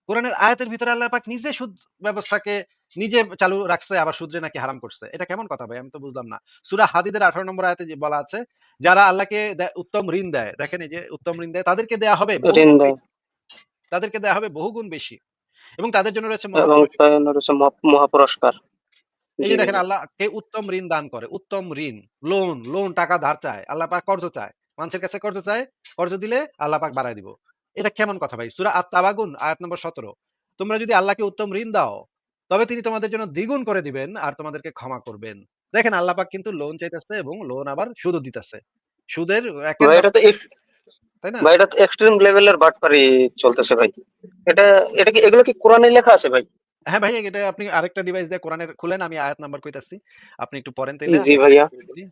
কোরআনের আয়াতের ভিতরে আল্লাহ পাক নিজে সুদ ব্যবস্থাকে নিজে চালু রাখছে, আবার সুদরে নাকি হারাম করছে। এটা কেমন কথা ভাই? আমি তো বুঝলাম না। সূরা হাদীদের ১৮ নম্বর আয়াতে যে বলা আছে, যারা আল্লাহকে উত্তম ঋণ দেয়, দেখেন এই যে উত্তম ঋণ দেয় তাদেরকে দেয়া হবে ঋণ বহুগুণ দেয় বেশি। তাদেরকে দেয়া হবে বহুগুণ বেশি। এবং তাদের জন্য রয়েছে এবং মহাপুরস্কার। তার রয়েছে মহাপুরস্কার। এই জি যে দেখেন ভাইয়া। আল্লাহ কে উত্তম ঋণ দান করে। উত্তম ঋণ, লোন টাকা ধার চায়। আল্লাহ পাক কর্জ চায়। মানুষের কাছে কর্জ চায়। কর্জ দিলে আল্লাহ পাক বাড়ায় দিব। এটা কেমন কথা ভাই? সূরা আত-তাবাগুন আয়াত নম্বর ১৭। তোমরা যদি আল্লাহকে উত্তম ঋণ দাও, তবে তিনি তোমাদের জন্য দ্বিগুণ করে দিবেন আর তোমাদেরকে ক্ষমা করবেন। দেখেন আল্লাহ পাক কিন্তু লোন চাইতেছে এবং লোন আবার সুদও দিতেছে। সুদের একের ভাই এটা তো ব্যবস্থা, তাই না? ভাই এটা তো এক্সট্রিম লেভেলের বাটপারি চলতেছে ভাই। এটা এটা কি, এগুলো কি কোরআনে লেখা আছে ভাই? হ্যাঁ ভাই, এটা আপনি আরেকটা ডিভাইস দিয়ে কোরআনের খুলেন, আমি আয়াত নাম্বার কইতাছি। আপনি একটু পড়েন তাইলে জি আমি ভাইয়া। আপনাকে বলি।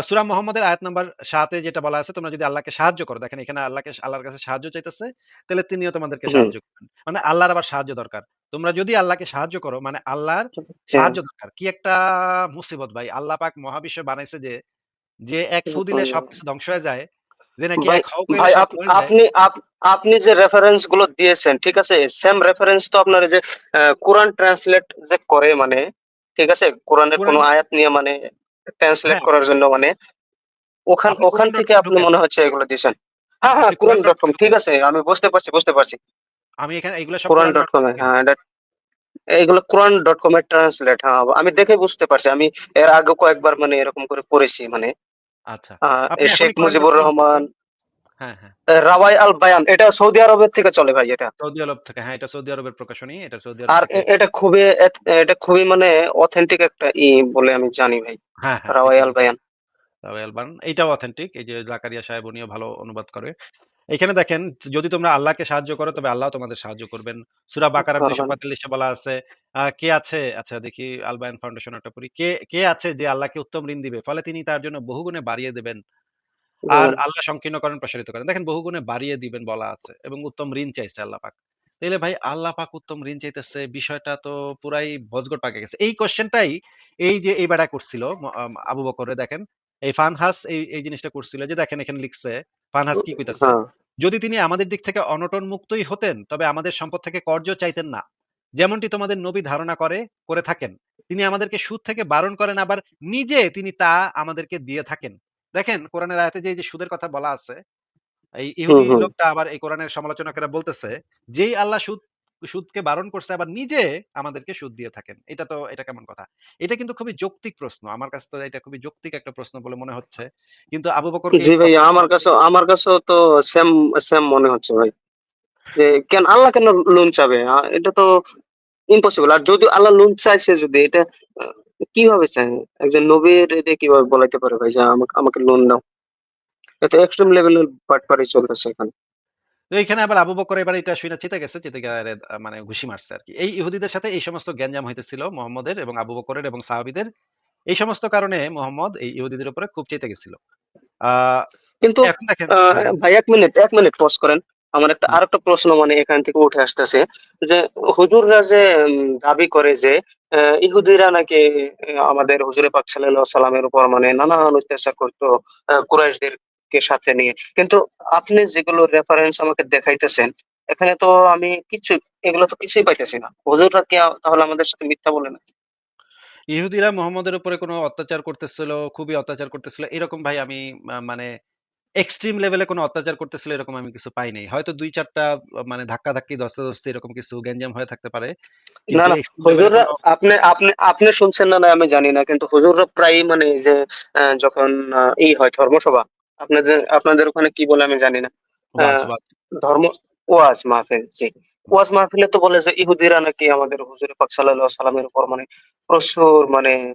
সূরা মুহাম্মদের আয়াত নাম্বার ৭ এ যেটা বলা আছে, তোমরা যদি আল্লাহকে সাহায্য করো। দেখেন এখানে আল্লাহর কাছে সাহায্য চাইতেছে, তাহলে তিনিও তোমাদেরকে হুম। সাহায্য করবেন। মানে আল্লাহর আবার সাহায্য দরকার। তোমরা যদি আল্লাহকে সাহায্য করো, মানে আল্লাহর হ্যাঁ। সাহায্য দরকার। কি একটা মুসিবত ভাই! আল্লাহ পাক মহাবিশ্ব বানাইছে যে, যে এক ফু দিলে সবকিছু ধ্বংস হয়ে যায়, যে নাকি ভাই, এক হাউ কইলে ভাই সব হয়ে যায়। আপনি আপনি যে রেফারেন্স গুলো দিয়েছেন, ঠিক আছে, সেম রেফারেন্স তো আপনার এই যে কোরআন ট্রান্সলেট যে করে, মানে ঠিক আছে, কোরআনের কোরআন, কোনো আয়াত নিয়ে মানে ট্রান্সলেট হ্যাঁ, করার জন্য, মানে ওখান আপনি ওখান থেকে Quran.com আপনি ঢুকেন। মনে হচ্ছে এগুলো দিয়েছেন। হ্যাঁ, হ্যাঁ, আপনি কোরআন.com, Quran.com ঠিক ঢুকেন। আছে, আমি বুঝতে পারছি, বুঝতে পারছি। আমি এখানে এগুলো সব কোরআন.com Quran.com এ, থেকে হ্যাঁ, নিছি। এইগুলো কোরআন.com এর ট্রান্সলেট। হ্যাঁ, আমি দেখে বুঝতে পারছি। আমি এর আগে কয়েকবার মানে এরকম করে পড়েছি, মানে আচ্ছা। আপনি শেখ এখনই মুজিবুর Quran.com ঢুকেন। রহমান, হ্যাঁ, হ্যাঁ। রাওয়াই আল বায়ান, এটা সৌদি আরবের থেকে চলে ভাই এটা। সৌদি আরব থেকে। হ্যাঁ, এটা সৌদি আরবের প্রকাশনী। এটা সৌদি আরব আর থেকে। এটা খুবই মানে অথেন্টিক একটা বলে আমি জানি ভাই। হ্যাঁ, হ্যাঁ, রাওয়াই এটা আল বায়ান। রাওয়াল বান। এইটাও অথেন্টিক। এই যে জাকারিয়া সাহেব উনিও ভালো অনুবাদ করে। এখানে দেখেন, যদি তোমরা আল্লাহকে সাহায্য করো তবে আল্লাহও তোমাদের সাহায্য করবেন। সূরা বাকারার করবেন। ২৪৫ এ বলা আছে, কে আছে, আচ্ছা দেখি আল বায়ান ফাউন্ডেশন একটা পড়ি। কে আছে যে আল্লাহকে উত্তম ঋণ দিবে? ফলে তিনি তার জন্য বহুগুণে বাড়িয়ে দেবেন। আর দেবেন। আল্লাহ সংকীর্ণ করেন, প্রসারিত করেন। দেখেন বহুগুণে বাড়িয়ে দিবেন বলা আছে এবং উত্তম ঋণ চাইছে আল্লাহ পাক। তাইলে ভাই আল্লাহ পাক উত্তম ঋণ চাইতেছে, বিষয়টা তো পুরাই ভজগট পাকে গেছে। এই কোয়েশ্চেনটাই এই যে এই বেটা করছিল আবু বকরে দেখেন। এই ফানহাস এই জিনিসটা করছিল যে দেখেন এখানে লিখছে, ফানহাস কি কইতাছে? হ্যাঁ। যদি তিনি আমাদের দিক থেকে অনটন মুক্তই হতেন তবে আমাদের সম্পদ থেকে কর্য চাইতেন না। যেমনটি তোমাদের নবী ধারণা করে থাকেন। তিনি আমাদেরকে সুদ থেকে বারণ করেন, আবার নিজে তিনি তা আমাদেরকে দিয়ে থাকেন। দেখেন কোরআনের আয়াতে যে সুদের কথা বলা আছে, এই হুম, ইহুদি হুম। লোকটা আবার এই কোরআনের সমালোচনাকারীরা বলতেছে, যেই আল্লাহ সুদকে বারণ করছে আবার নিজে আমাদেরকে সুদ দিয়ে থাকেন। এটা কেমন কথা? এটা কিন্তু খুবই যৌক্তিক প্রশ্ন। আমার কাছে তো এটা খুবই যৌক্তিক একটা প্রশ্ন বলে মনে হচ্ছে। কিন্তু আবু বকরকে জি এই ভাই, কথা আমার কাছেও তো সেম সেম মনে হচ্ছে ভাই। যে কেন আল্লাহ কেন লোন চাবে? এটা তো ইম্পসিবল। আর যদি আল্লাহ লোন চাইছে, যদি এটা আহ, কিভাবে চায়? একজন নবীর এটা কিভাবে বলাইতে পারে ভাই যে আমাকে আমাকে লোন দাও? এটা এক্সট্রিম লেভেলের বাটপারি চলতেছে এখানে। তো এইখানে আবার আবু বকর এবার এটা শুইনা চিতে গেছে। চিতে গিয়ে মানে ঘুষি মারছে আরকি। এই ইহুদিদের সাথে এই সমস্ত গ্যাঞ্জাম হইতেছিল মুহাম্মদের এবং আবু বকরের এবং সাহাবীদের। এই সমস্ত কারণে মুহাম্মদ এই ইহুদিদের উপরে খুব চেতে গেছিল। আ কিন্তু এখন দেখেন হ্যাঁ, বলুন। ভাই এক মিনিট পজ করেন। আমার হুম। আরেকটা প্রশ্ন মানে এখান থেকে উঠে আসতেছে যে হুজুররা যে দাবি করে যে ইহুদিরা নাকি আমাদের হুজুরে পাক সাল্লাল্লাহু আলাইহি সাল্লামের উপর মানে নানান অত্যাচার করতো কুরাইশদেরকে সাথে নিয়ে। কিন্তু আপনি যেগুলো রেফারেন্স আমাকে দেখাইতেছেন এখানে তো আমি কিছু এগুলো তো কিছুই পাইতেছি না। হুজুররা কি তাহলে আমাদের সাথে মিথ্যা বলে না? ইহুদিরা মুহাম্মদের উপরে কোনো অত্যাচার করতেছিল, খুবই অত্যাচার করতেছিল। এরকম ভাই আমি মানে এক্সট্রিম লেভেলে কোনো অত্যাচার করতেছিল এরকম আমি কিছু পাই নাই। হয়তো ২-৪ টা মানে ধাক্কাধাক্কি, ধস্তাধস্তি এরকম কিছু গ্যাঞ্জাম হয়ে থাকতে পারে। না, কিন্তু না, এক্সট্রিম লেভেলে হুজুররা কোনো আপনি আপনি আপনি শুনছেন না আমি জানি না। কিন্তু হুজুররা প্রায়ই মানে এই যে যখন হয় ধর্মসভা, আপনাদের ওখানে কি বলে আমি জানি না। ওয়াজ, আহ ওয়াজ। ধর্ম ওয়াজ মাহফিল, জি। হুম। ওয়াজ মাহফিলে তো বলে যে ইহুদিরা নাকি আমাদের হুজুর পাক সাল্লাল্লাহু আলাইহি সাল্লামের উপর মানে প্রচুর মানে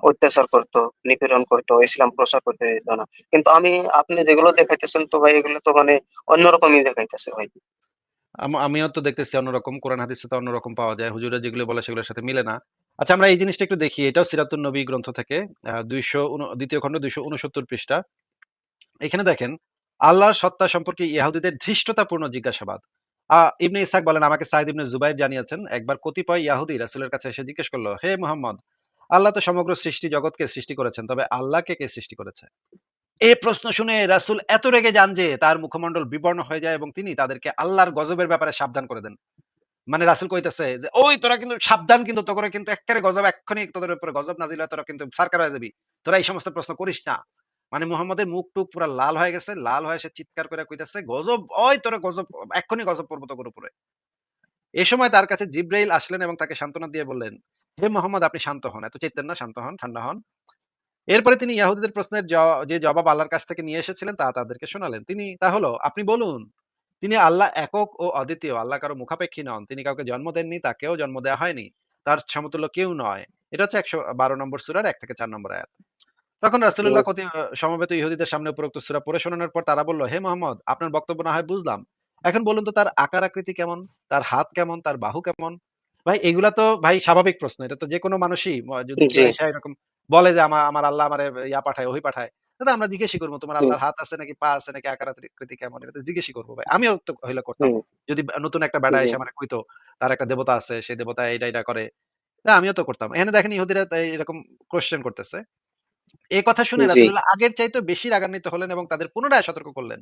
অত্যাচার করতো, নিপীড়ন করতো, ইসলাম প্রচার করতে দিত না। কিন্তু আপনি যেগুলো দেখাইতেছেন তো ভাই এগুলো তো মানে অন্যরকমই দেখাইতেছে ভাই। আমিও তো দেখতেছি অন্যরকম। কোরআন হাদিসে তো অন্যরকম পাওয়া যায়। হুজুররা যেগুলো বলে সেগুলোর সাথে মিলে না। আচ্ছা, আমরা এই জিনিসটা একটু দেখি। এটাও সিরাতুন নবী গ্রন্থ থেকে ২০০ খণ্ড ২৬৯ পৃষ্ঠা। এখানে দেখেন, আল্লাহর সত্তা সম্পর্কে ইহুদীদের ধৃষ্টতাপূর্ণ জিজ্ঞাসাবাদ। ইবনে ইসহাক বলেন, আমাকে সাঈদ ইবনে জুবাইর জানিয়েছেন, একবার কতিপয় ইয়াহুদী রাসূলের কাছে এসে জিজ্ঞেস করল, হে মুহাম্মদ, আল্লাহ তো সমগ্র সৃষ্টি জগৎকে সৃষ্টি করেছেন, তবে আল্লাহকে কে সৃষ্টি করেছে? এই প্রশ্ন শুনে রাসূল এত রেগে যান যে তার মুখমণ্ডল বিবর্ণ হয়ে যায় এবং তিনি তাদেরকে আল্লাহর গজবের ব্যাপারে সাবধান করে দেন। মানে রাসূল কইতেছে যে, "ওই তোরা কিন্তু সাবধান, কিন্তু তোরে কিন্তু এক্কারে গজব, এক্ষুনি তোদের উপরে গজব নাজিল হয়, তোরা কিন্তু সারকার হয়ে যাবি। তোরা এই সমস্ত প্রশ্ন করিস না।" মানে মুহাম্মদের মুখ-টুখ পুরা লাল হয়ে গেছে। লাল হয়ে সে চিৎকার করে কইতেছে, "গজব, ওই তোরে গজব, এক্ষুনি গজব পড়বো তোদের উপরে।" এ সময় তার কাছে জিবরাইল আসলেন এবং তাকে সান্ত্বনা দিয়ে বললেন, "হে মুহাম্মদ, আপনি শান্ত হন। এত চেতেন না, শান্ত হন, ঠান্ডা হন।" এরপরে তিনি ইহুদীদের প্রশ্নের যে জবাব আল্লাহর কাছ থেকে নিয়ে এসেছিলেন তা তাদেরকে শোনালেন। তা হলো, আপনি বলুন, তিনি আল্লাহ একক ও অদ্বিতীয়। আল্লাহ কারো মুখাপেক্ষী নন। তিনি কাউকে জন্ম দেননি, তাকেও জন্ম দেওয়া হয়নি। তার সমতুল্য কেউ নয়। এটা হচ্ছে ১১২ নম্বর সূরার ১ থেকে ৪ নম্বর আয়াত। তখন রাসূলুল্লাহ সমবেত ইহুদীদের সামনে উপরোক্ত সূরা পড়ে শোনানোর পর তারা বলল, হে মুহাম্মদ, আপনার বক্তব্য না হয় বুঝলাম। এখন বলুন তো তার আকার আকৃতি কেমন? তার হাত কেমন? তার বাহু কেমন? ভাই এগুলা তো ভাই স্বাভাবিক প্রশ্ন। এটা তো যেকোনো মানুষই যদি কেউ জি। আইসা এরকম বলে যে আমার আল্লাহ আমারে পাঠায়, ওহী পাঠায়। তাহলে আমরা জিজ্ঞেসই করব, তোমার হুম, আল্লাহর হাত আছে নাকি, পা আছে নাকি, আকার আকৃতি কেমন? এটা তো জিজ্ঞেসই করব ভাই। আমিও তো হইলে করতাম। হুম, যদি নতুন একটা বেডা জি, এসে আমারে কইতো তার একটা দেবতা আছে, সেই দেবতা এইটা করে। আমিও তো করতাম। এখানে দেখেন ইহুদীরা এরকম কোয়েশ্চেন করতেছে। এ কথা শুনে জি, রাসূলুল্লাহ আগের চাইতেও বেশি রাগান্বিত হলেন এবং তাদের পুনরায় সতর্ক করলেন।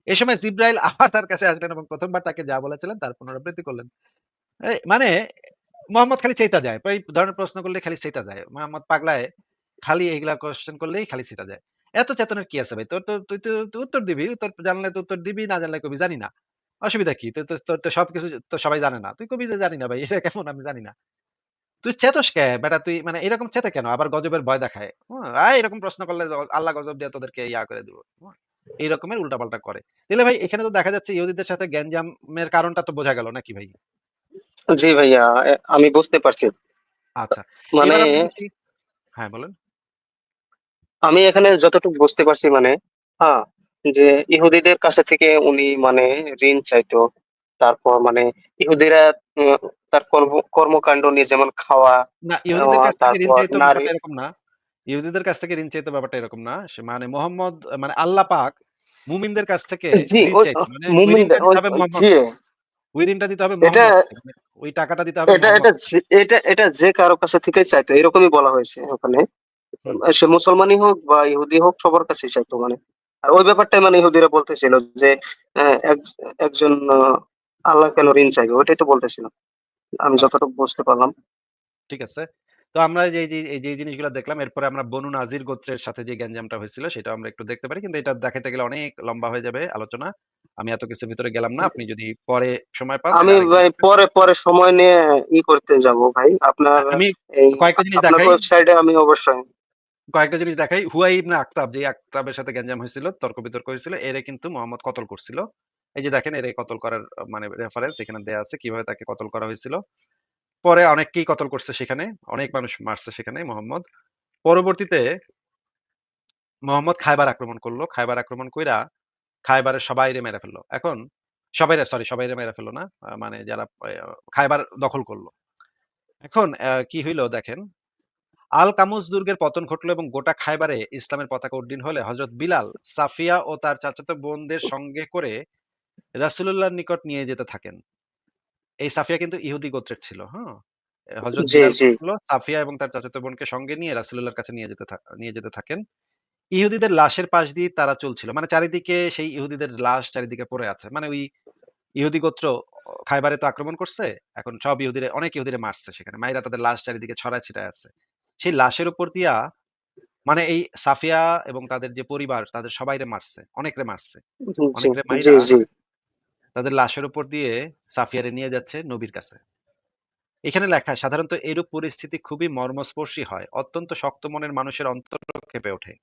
এ সময় জিবরাইল আবার তার কাছে আসলেন এবং ১ম বার তাকে যা বলেছিলেন তার পুনরাবৃত্তি করলেন। মানে মোহাম্মদ খালি চেইতা যায়। এই ধরনের প্রশ্ন করলে খালি চেইতা যায়। মোহাম্মদ পাগলায় খালি এগুলা কোয়েশ্চেন করলেই খালি চেইতা যায়। এত চেতনার কি আছে ভাই? তুই উত্তর দিবি। উত্তর জানলে তো উত্তর দিবি, না জানলে কবি জানি না। অসুবিধা কি? তোর তো সবকিছু তো সবাই জানে না। তুই কবি যে জানি না ভাই। এটা কেমন আমি জানি না। তুই চেতস কে? বেটা তুই মানে এরকম চেতে কেন? আবার গজবের ভয় দেখায়। এরকম প্রশ্ন করলে আল্লাহ গজব দিয়ে তোদেরকে করে দিব। এই রকমের উল্টাপাল্টা করে। তাহলে ভাই এখানে তো দেখা যাচ্ছে ইহুদীদের সাথে গ্যাঞ্জামের কারণটা তো বোঝা গেল নাকি ভাই? জি ভাইয়া, আমি বুঝতে পারছি। আচ্ছা। মানে এবার আমরা দেখি। হ্যাঁ, বলেন। আমি এখানে যতটুকু বুঝতে পারছি মানে হ্যাঁ, যে ইহুদিদের কাছে থেকে উনি মানে ঋণ চাইতো। তারপর মানে ইহুদিরা উম, তার কর্মকাণ্ড নিয়ে যেমন খাওয়া, না, ইহুদীদের কাছ থেকে ঋণ তারপর চাইতো নারী। ব্যাপারটা এরকম না। ইহুদীদের কাছ থেকে ঋণ চাইতো ব্যাপারটা এরকম না। সে মানে মোহাম্মদ মানে আল্লাহ পাক মুমিনদের কাছ থেকে জি, ঋণ ওই চাইতো। মানে ওই ঋণটা মুমিনদের দিতে হবে জি। মোহাম্মদকে। ওই ঋণটা দিতে হবে এটা মোহাম্মদকে। মানে ওই টাকাটা দিতে হবে এটা এটা মোহাম্মদকে। এটা যে কারো কাছে থেকে চাইতো এরকমই বলা হয়েছে ওখানে। হুম। সে মুসলমানই হোক বা ইহুদি হোক সবার কাছেই চাইতো মানে। আর ওই ব্যাপারটাই মানে ইহুদিরা বলতেছিল যে একজন আল্লাহ কেন ঋণ চাইবে, ওইটাই তো বলতেছিল আমি আচ্ছা। যতটুকু বুঝতে পারলাম। ঠিক আছে। তো আমরা যে জিনিসগুলো দেখলাম, এরপরে আমরা বনু নাজির গোত্রের সাথে যে গ্যাঞ্জামটা হয়েছিল সেটাও আমরা একটু দেখতে পারি। কিন্তু এটা দেখাইতে গেলে অনেক লম্বা হয়ে যাবে আলোচনা। আমি এত কিছুর ভিতরে গেলাম না। আপনি যদি পরে সময় পান আমি তাহলে আরেকদিন ভাই আসবেন। পরে পরে সময় নিয়ে করতে যাব ভাই আপনার আমি এই কয়েকটা জিনিস আপনার দেখাই। ওয়েবসাইটে আমি অবশ্যই। হুয়াই ইবনে আখতাব, যে আখতাবের সাথে গ্যাঞ্জাম হয়েছিল, তর্ক-বিতর্ক হয়েছিল, এরে কিন্তু মোহাম্মদ কতল করছিল। এই যে দেখেন, এরে কতল করার মানে রেফারেন্স এখানে দেয়া আছে কিভাবে তাকে কতল করা হয়েছিল। পরে অনেককেই কতল করছে সেখানে। অনেক মানুষ মারছে সেখানে মোহাম্মদ। পরবর্তীতে মোহাম্মদ খায়বার আক্রমণ করল। খায়বার আক্রমণ কইরা খায়বারের সবাইরে মেরে ফেলল। এখন সবাইরে মেরে ফেলল না। মানে যারা খায়বার দখল করল। এখন কি হইল দেখেন, আল কামুস দুর্গের পতন ঘটলো এবং গোটা খায়বারে ইসলামের পতাকা উড্ডীন হলে হযরত বিলাল সাফিয়া ও তার চাচাতো বোনদের সঙ্গে করে রাসূলুল্লাহর নিকট নিয়ে যেতে থাকেন। এই সাফিয়া কিন্তু ইহুদি গোত্রের ছিল, হ্যাঁ? হযরত জি বিলাল কি জি করলো? সাফিয়া এবং তার চাচাতো বোনকে সঙ্গে নিয়ে রাসূলুল্লাহর কাছে নিয়ে যেতে থাকেন। ইহুদিদের লাশের পাশ দিয়ে তারা চলছিল। মানে চারিদিকে সেই ইহুদিদের লাশ চারিদিকে পড়ে আছে। মানে ওই ইহুদি গোত্র খায়বারে তো আক্রমণ করছে। এখন সব অনেক ইহুদিরে মারছে সেখানে। মাইরা তাদের লাশ চারিদিকে ছড়ায় ছিটায় আছে। সেই লাশের উপর দিয়া মানে এই সাফিয়া এবং তাদের যে পরিবার তাদের সবাইরে মারছে। অনেকরে মারছে। জি অনেকরে জি মাইরা জি তাদের লাশের উপর দিয়ে সাফিয়ারে নিয়ে যাচ্ছে নবীর কাছে। এখানে লেখা সাধারণত এরূপ পরিস্থিতি খুবই মর্মস্পর্শী হয়। অত্যন্ত শক্ত মনের মানুষের অন্তর কেঁপে ওঠে।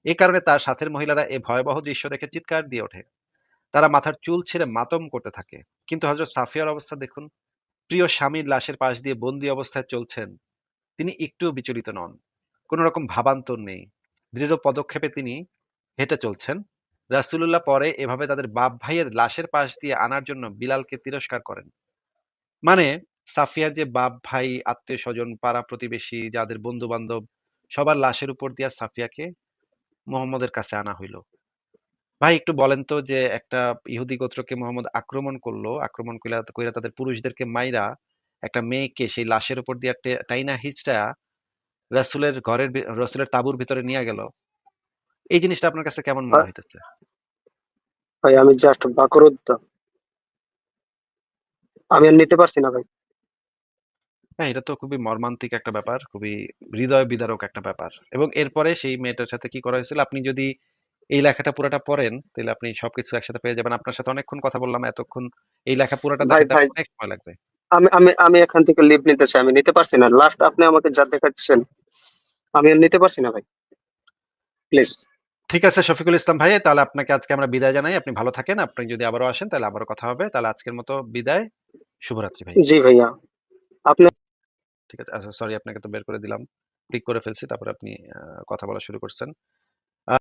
এ কারণে তার সাথের মহিলারা এ ভয়াবহ দৃশ্য দেখে চিৎকার দিয়ে ওঠে। তারা মাথার চুল ছেড়ে মাতম করতে থাকে। কিন্তু হযরত সাফিয়ার অবস্থা দেখুন। প্রিয় স্বামীর লাশের পাশ দিয়ে বন্দী অবস্থায় চলছেন। তিনি একটুও বিচলিত নন। কোন রকম ভাবান্তর নেই। দৃঢ় পদক্ষেপে তিনি হেঁটে চলছেন। রাসূলুল্লাহ পরে এভাবে তাদের বাপ ভাইয়ের লাশের পাশ দিয়ে আনার জন্য বিলালকে তিরস্কার করেন। মানে সাফিয়ার যে বাপ ভাই, আত্মীয়স্বজন, পাড়া প্রতিবেশী, যাদের বন্ধু-বান্ধব সবার লাশের উপর দিয়া সাফিয়াকে মুহাম্মদের কাছে আনা হইল। ভাই একটু বলেন তো যে একটা ইহুদি গোত্রকে মুহাম্মদ আক্রমণ করলো। আক্রমণ কইরা তাদের পুরুষদেরকে মাইরা একটা মেয়েকে সেই লাশের উপর দিয়া টাইনা হিচড়া রাসূলের তাঁবুর ভিতরে নিয়া গেল। এই জিনিসটা আপনার কাছে কেমন মনে হইতেছে? ভাই, আমি জাস্ট বাকরুদ্ধ। আমি আর নিতে পারছি না ভাই। হ্যাঁ, এটা তো খুবই মর্মান্তিক একটা ব্যাপার। খুবই হৃদয় বিদারক একটা ব্যাপার। এবং এরপরে সেই মেয়েটার সাথে কি করা হয়েছিল? আপনি যদি এই লেখাটা পুরাটা পড়েন, তাইলে আপনি সবকিছু একসাথে পেয়ে যাবেন। আপনার সাথে অনেকক্ষণ কথা বললাম। এতক্ষণ এই লেখা পুরাটা ভাই দেখাইতে ভাই, আমার অনেক সময় লাগবে। আমি এখান থেকে লিভ নিতে চাই, আমি নিতে পারছি না। লাস্ট আপনি আমাকে যা দেখাচ্ছেন আমি আর নিতে পারছি না ভাই, প্লিজ। ঠিক আছে শফিকুল ইসলাম ভাই, তাহলে আপনাকে আজকে আমরা বিদায় জানাই। আপনি ভালো থাকেন। আপনি যদি আবারও আসেন তাহলে আবারও কথা হবে। তাহলে আজকের মতো বিদায়। শুভরাত্রি ভাই। জি ভাইয়া, আপনি ঠিক আছে। আচ্ছা সরি আপনাকে তো বের করে দিলাম। ক্লিক করে ফেলছি। তারপরে আপনি কথা বলা শুরু করছেন।